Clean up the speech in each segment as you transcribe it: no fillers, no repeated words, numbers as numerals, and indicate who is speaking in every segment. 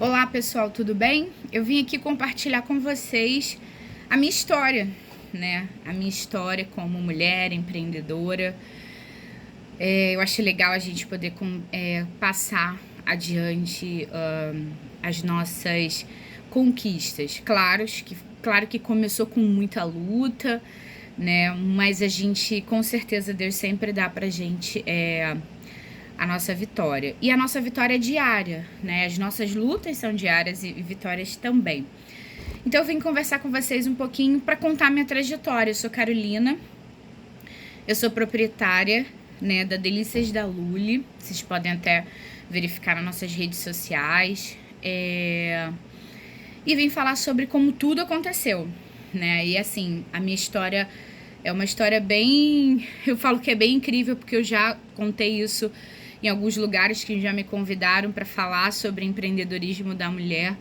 Speaker 1: Olá pessoal, tudo bem? Eu vim aqui compartilhar com vocês a minha história, né? A minha história como mulher empreendedora. Eu acho legal a gente poder passar adiante as nossas conquistas. Claro que começou com muita luta, né? Mas a gente, com certeza, Deus sempre dá pra gente a nossa vitória. E a nossa vitória é diária, né? As nossas lutas são diárias e vitórias também. Então eu vim conversar com vocês um pouquinho para contar minha trajetória. Eu sou Carolina, eu sou proprietária, né, da Delícias da Luli. Vocês podem até verificar nas nossas redes sociais. E vim falar sobre como tudo aconteceu, né? E assim, a minha história é uma história bem... Eu falo que é bem incrível porque eu já contei isso em alguns lugares que já me convidaram para falar sobre empreendedorismo da mulher.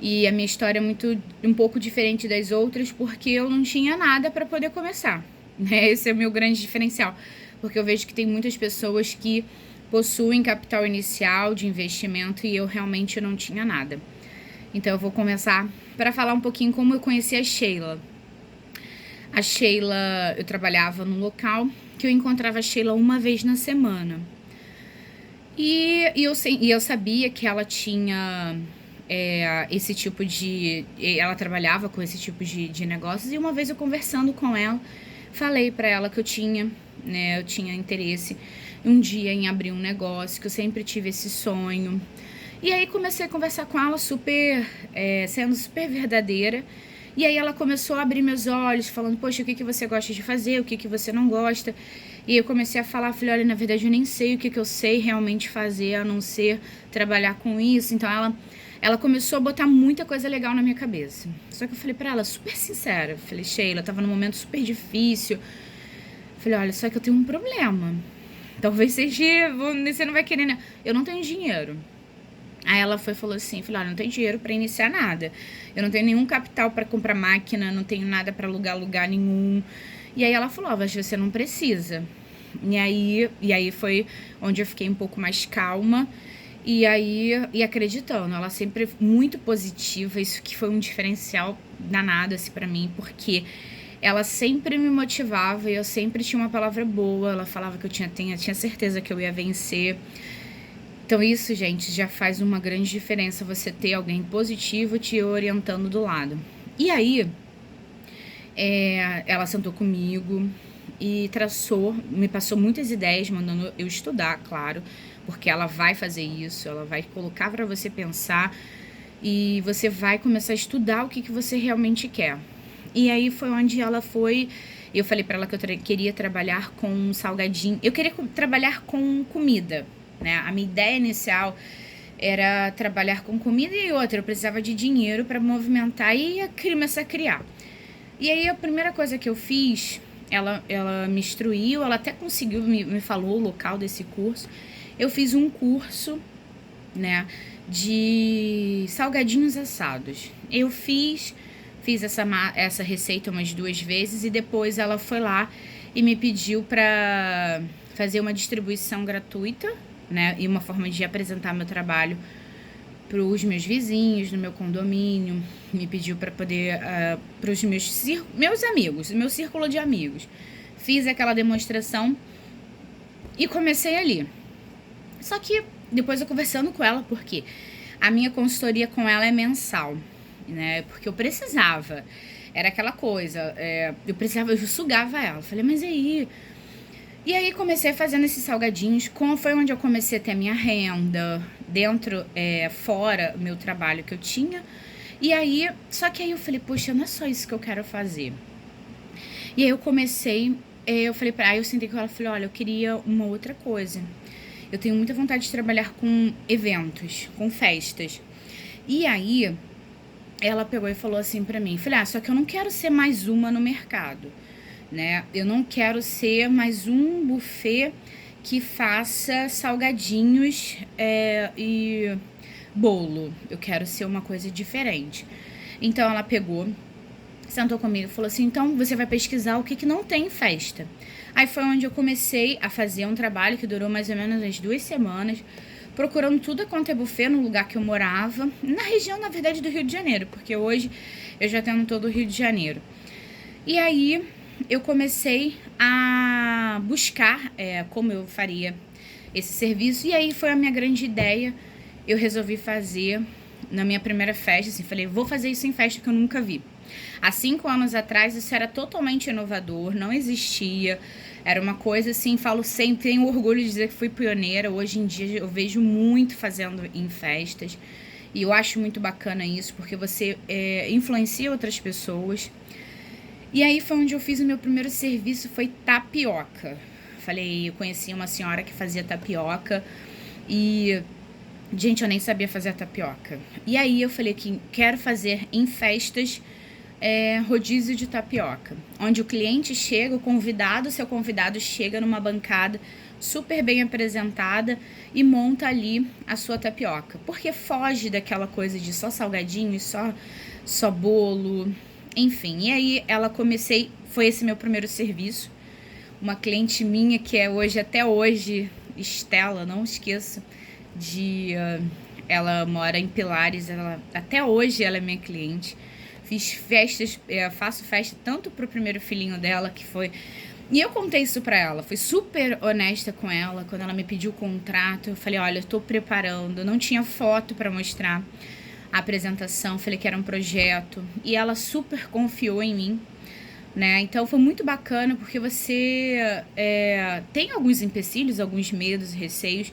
Speaker 1: E a minha história é um pouco diferente das outras porque eu não tinha nada para poder começar, né? Esse é o meu grande diferencial, porque eu vejo que tem muitas pessoas que possuem capital inicial de investimento e eu realmente não tinha nada. Então eu vou começar para falar um pouquinho como eu conheci a Sheila. A Sheila, eu trabalhava num local que eu encontrava a Sheila uma vez na semana. E eu sabia que ela tinha esse tipo de... Ela trabalhava com esse tipo de negócios. E uma vez eu conversando com ela, falei pra ela que eu tinha interesse um dia em abrir um negócio, que eu sempre tive esse sonho. E aí comecei a conversar com ela sendo super verdadeira. E aí ela começou a abrir meus olhos, falando, poxa, o que você gosta de fazer, o que você não gosta. E eu comecei a falar, falei, olha, na verdade eu nem sei o que eu sei realmente fazer, a não ser trabalhar com isso. Então ela começou a botar muita coisa legal na minha cabeça. Só que eu falei pra ela, super sincera, eu falei, Sheila, tava num momento super difícil. Eu falei, olha, só que eu tenho um problema. Talvez você não vai querer, né? Eu não tenho dinheiro. Aí ela falou assim, falei, olha, não tenho dinheiro pra iniciar nada. Eu não tenho nenhum capital pra comprar máquina, não tenho nada pra alugar lugar nenhum. E aí ela falou, mas você não precisa. E aí foi onde eu fiquei um pouco mais calma e acreditando. Ela sempre muito positiva, isso que foi um diferencial danado assim pra mim, porque ela sempre me motivava e eu sempre tinha uma palavra boa. Ela falava que eu tinha certeza que eu ia vencer. Então isso, gente, já faz uma grande diferença você ter alguém positivo te orientando do lado. E aí, ela sentou comigo e me passou muitas ideias, mandando eu estudar, claro, porque ela vai fazer isso, ela vai colocar para você pensar e você vai começar a estudar o que você realmente quer. E aí foi onde eu falei para ela que eu queria trabalhar com salgadinho, eu queria trabalhar com comida, né? A minha ideia inicial era trabalhar com comida e outra, eu precisava de dinheiro para movimentar e começar a criar. E aí a primeira coisa que eu fiz, ela me instruiu, ela até conseguiu, me falou o local desse curso. Eu fiz um curso, né, de salgadinhos assados. Eu fiz essa receita umas 2 vezes e depois ela foi lá e me pediu para fazer uma distribuição gratuita, né, e uma forma de apresentar meu trabalho para os meus vizinhos no meu condomínio, me pediu para poder para os meus amigos, meu círculo de amigos. Fiz aquela demonstração e comecei ali. Só que depois eu conversando com ela, porque a minha consultoria com ela é mensal, né? Porque eu precisava, era aquela coisa, eu sugava ela. Falei, mas aí... E aí comecei fazendo esses salgadinhos, foi onde eu comecei a ter a minha renda, fora o meu trabalho que eu tinha. E aí, só que aí eu falei, poxa, não é só isso que eu quero fazer. E aí eu eu sentei com ela e falei, olha, eu queria uma outra coisa. Eu tenho muita vontade de trabalhar com eventos, com festas. E aí, ela pegou e falou assim pra mim, falei, só que eu não quero ser mais uma no mercado, né? Eu não quero ser mais um buffet que faça salgadinhos e bolo. Eu quero ser uma coisa diferente. Então ela pegou, sentou comigo e falou assim, então você vai pesquisar o que não tem em festa. Aí foi onde eu comecei a fazer um trabalho que durou mais ou menos umas 2 semanas, procurando tudo quanto é buffet no lugar que eu morava, na região, na verdade, do Rio de Janeiro, porque hoje eu já tenho todo o Rio de Janeiro. E aí eu comecei a buscar como eu faria esse serviço, e aí foi a minha grande ideia. Eu resolvi fazer na minha primeira festa, assim, falei, vou fazer isso em festa que eu nunca vi. Há 5 anos atrás isso era totalmente inovador, não existia, era uma coisa assim, falo sempre, tenho orgulho de dizer que fui pioneira. Hoje em dia eu vejo muito fazendo em festas, e eu acho muito bacana isso, porque você influencia outras pessoas. E aí foi onde eu fiz o meu primeiro serviço, foi tapioca. Falei, eu conheci uma senhora que fazia tapioca e, gente, eu nem sabia fazer a tapioca. E aí eu falei que quero fazer em festas rodízio de tapioca, onde o cliente chega, seu convidado chega numa bancada super bem apresentada e monta ali a sua tapioca, porque foge daquela coisa de só salgadinho e só bolo, enfim. E aí foi esse meu primeiro serviço. Uma cliente minha que até hoje, Estela, não esqueço ela mora em Pilares, até hoje ela é minha cliente. Fiz festas, faço festa tanto pro primeiro filhinho dela, que foi... E eu contei isso pra ela, fui super honesta com ela. Quando ela me pediu o contrato, eu falei, olha, eu tô preparando, não tinha foto pra mostrar a apresentação, falei que era um projeto, e ela super confiou em mim, né? Então foi muito bacana, porque você tem alguns empecilhos, alguns medos, receios,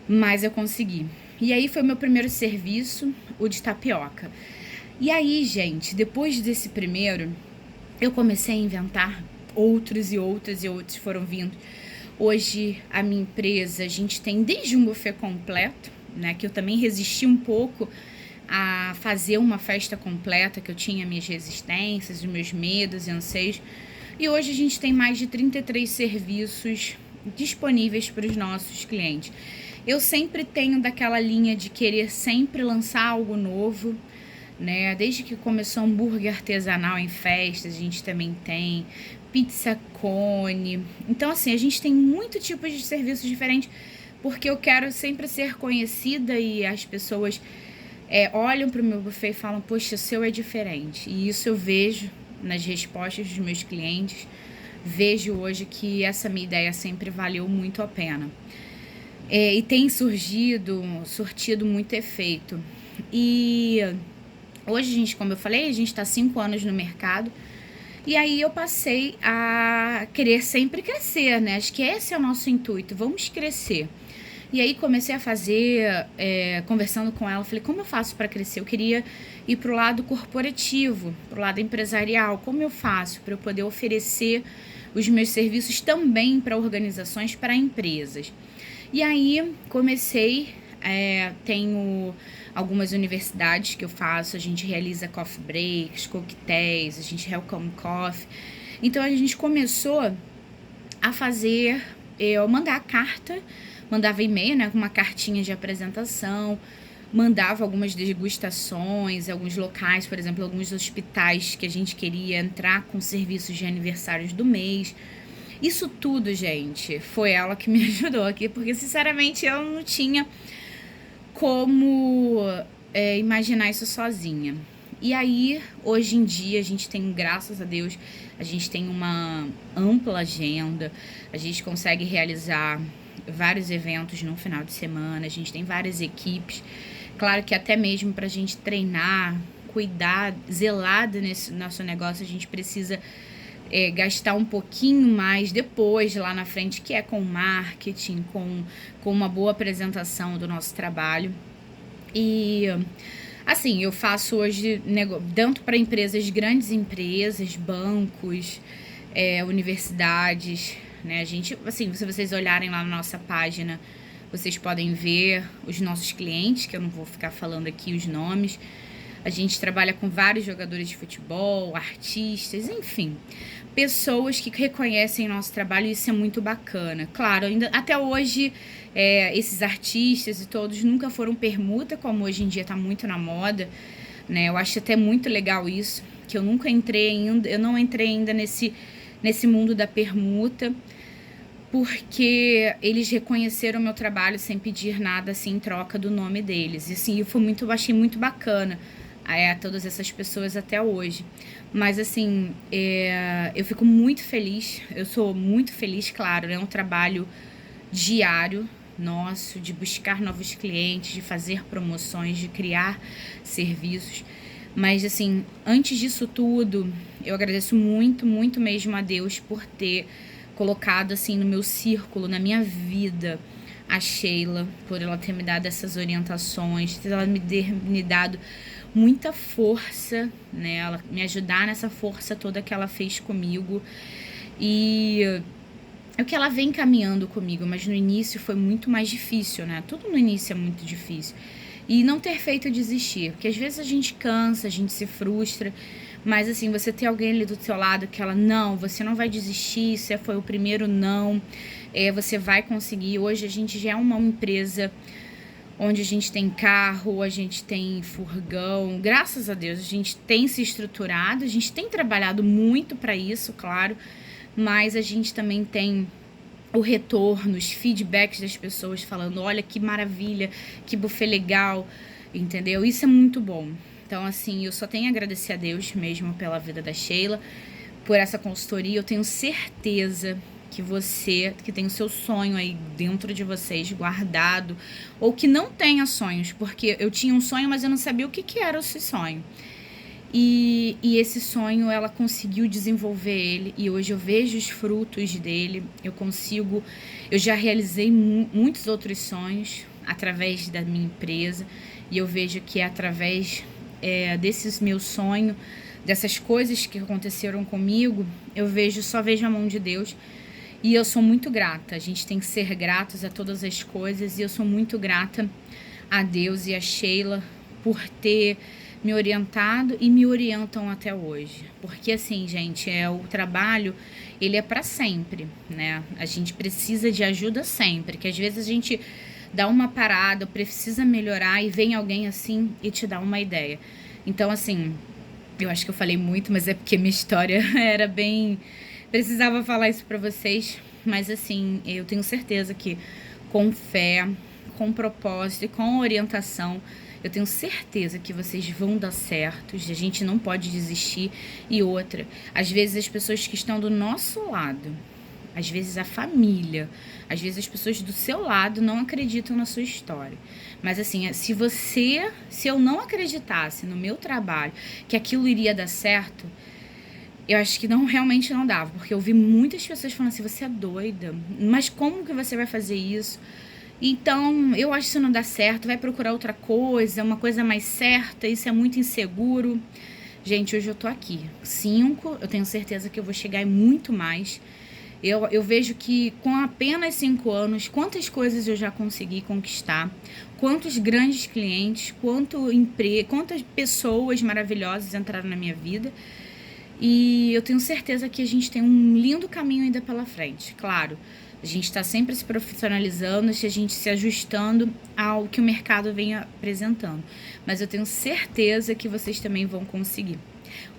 Speaker 1: mas eu consegui. E aí foi o meu primeiro serviço, o de tapioca. E aí, gente, depois desse primeiro, eu comecei a inventar outros e outros foram vindo. Hoje, a minha empresa, a gente tem desde um buffet completo, né, que eu também resisti um pouco a fazer uma festa completa, que eu tinha minhas resistências, os meus medos e anseios. E hoje a gente tem mais de 33 serviços disponíveis para os nossos clientes. Eu sempre tenho daquela linha de querer sempre lançar algo novo, né? Desde que começou hambúrguer artesanal em festas, a gente também tem pizza cone. Então, assim, a gente tem muito tipos de serviços diferentes, porque eu quero sempre ser conhecida e as pessoas olham para o meu buffet e falam, poxa, o seu é diferente. E isso eu vejo nas respostas dos meus clientes. Vejo hoje que essa minha ideia sempre valeu muito a pena. E tem surtido muito efeito. E hoje, gente, como eu falei, a gente está 5 anos no mercado. E aí eu passei a querer sempre crescer, né? Acho que esse é o nosso intuito, vamos crescer. E aí comecei a fazer, conversando com ela, falei, como eu faço para crescer? Eu queria ir pro lado corporativo, pro lado empresarial. Como eu faço para eu poder oferecer os meus serviços também para organizações, para empresas? E aí comecei, tenho algumas universidades que eu faço, a gente realiza coffee breaks, coquetéis, a gente welcome coffee. Então a gente começou a fazer, eu mandar carta, mandava e-mail, né, com uma cartinha de apresentação, mandava algumas degustações, alguns locais, por exemplo, alguns hospitais que a gente queria entrar com serviços de aniversários do mês. Isso tudo, gente, foi ela que me ajudou aqui, porque sinceramente eu não tinha como imaginar isso sozinha. E aí, hoje em dia, a gente tem, graças a Deus, a gente tem uma ampla agenda, a gente consegue realizar vários eventos no final de semana, a gente tem várias equipes. Claro que até mesmo para a gente treinar, cuidar, zelar nesse nosso negócio, a gente precisa gastar um pouquinho mais depois, lá na frente, que é com marketing, com uma boa apresentação do nosso trabalho. E assim, eu faço hoje tanto para empresas, grandes empresas, bancos, universidades, né? A gente, assim, se vocês olharem lá na nossa página, vocês podem ver os nossos clientes, que eu não vou ficar falando aqui os nomes. A gente trabalha com vários jogadores de futebol, artistas, enfim, pessoas que reconhecem nosso trabalho, e isso é muito bacana. Claro, ainda até hoje, esses artistas e todos nunca foram permuta, como hoje em dia está muito na moda, né? Eu acho até muito legal isso, que eu não entrei ainda nesse mundo da permuta, porque eles reconheceram o meu trabalho sem pedir nada assim em troca do nome deles. E assim, eu achei muito bacana a todas essas pessoas até hoje. Mas assim, eu fico muito feliz, eu sou muito feliz, claro, é um trabalho diário nosso, de buscar novos clientes, de fazer promoções, de criar serviços. Mas assim, antes disso tudo, eu agradeço muito, muito mesmo a Deus por ter colocado assim no meu círculo, na minha vida, a Sheila, por ela ter me dado essas orientações, por ela me dado muita força, né? Ela me ajudar nessa força toda que ela fez comigo. E é o que ela vem caminhando comigo, mas no início foi muito mais difícil, né? Tudo no início é muito difícil. E não ter feito eu desistir, porque às vezes a gente cansa, a gente se frustra, mas assim, você ter alguém ali do seu lado que ela, não, você não vai desistir, isso foi o primeiro não, você vai conseguir. Hoje a gente já é uma empresa onde a gente tem carro, a gente tem furgão, graças a Deus a gente tem se estruturado, a gente tem trabalhado muito para isso, claro, mas a gente também tem o retorno, os feedbacks das pessoas falando, olha que maravilha, que buffet legal, entendeu? Isso é muito bom. Então, assim, eu só tenho a agradecer a Deus mesmo pela vida da Sheila, por essa consultoria. Eu tenho certeza que você, que tem o seu sonho aí dentro de vocês, guardado, ou que não tenha sonhos, porque eu tinha um sonho, mas eu não sabia o que era esse sonho. E esse sonho, ela conseguiu desenvolver ele, e hoje eu vejo os frutos dele, eu já realizei muitos outros sonhos através da minha empresa, e eu vejo que é através desses meus sonhos, dessas coisas que aconteceram comigo, só vejo a mão de Deus, e eu sou muito grata. A gente tem que ser gratos a todas as coisas, e eu sou muito grata a Deus e a Sheila por ter me orientado e me orientam até hoje. Porque assim, gente, o trabalho, ele é para sempre, né? A gente precisa de ajuda sempre, que às vezes a gente dá uma parada, precisa melhorar e vem alguém assim e te dá uma ideia. Então, assim, eu acho que eu falei muito, mas é porque minha história era bem... Precisava falar isso pra vocês, mas assim, eu tenho certeza que com fé, com propósito e com orientação, eu tenho certeza que vocês vão dar certo, a gente não pode desistir. E outra, às vezes as pessoas que estão do nosso lado, às vezes a família, às vezes as pessoas do seu lado não acreditam na sua história. Mas assim, se eu não acreditasse no meu trabalho, que aquilo iria dar certo, eu acho que realmente não dava, porque eu vi muitas pessoas falando assim, você é doida, mas como que você vai fazer isso? Então, eu acho que isso não dá certo, vai procurar outra coisa, uma coisa mais certa, isso é muito inseguro. Gente, hoje eu tô aqui, 5, eu tenho certeza que eu vou chegar em muito mais. Eu vejo que com apenas 5 anos, quantas coisas eu já consegui conquistar, quantos grandes clientes, quantas pessoas maravilhosas entraram na minha vida. E eu tenho certeza que a gente tem um lindo caminho ainda pela frente. Claro, a gente está sempre se profissionalizando, a gente se ajustando ao que o mercado vem apresentando. Mas eu tenho certeza que vocês também vão conseguir.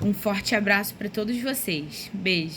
Speaker 1: Um forte abraço para todos vocês. Beijo!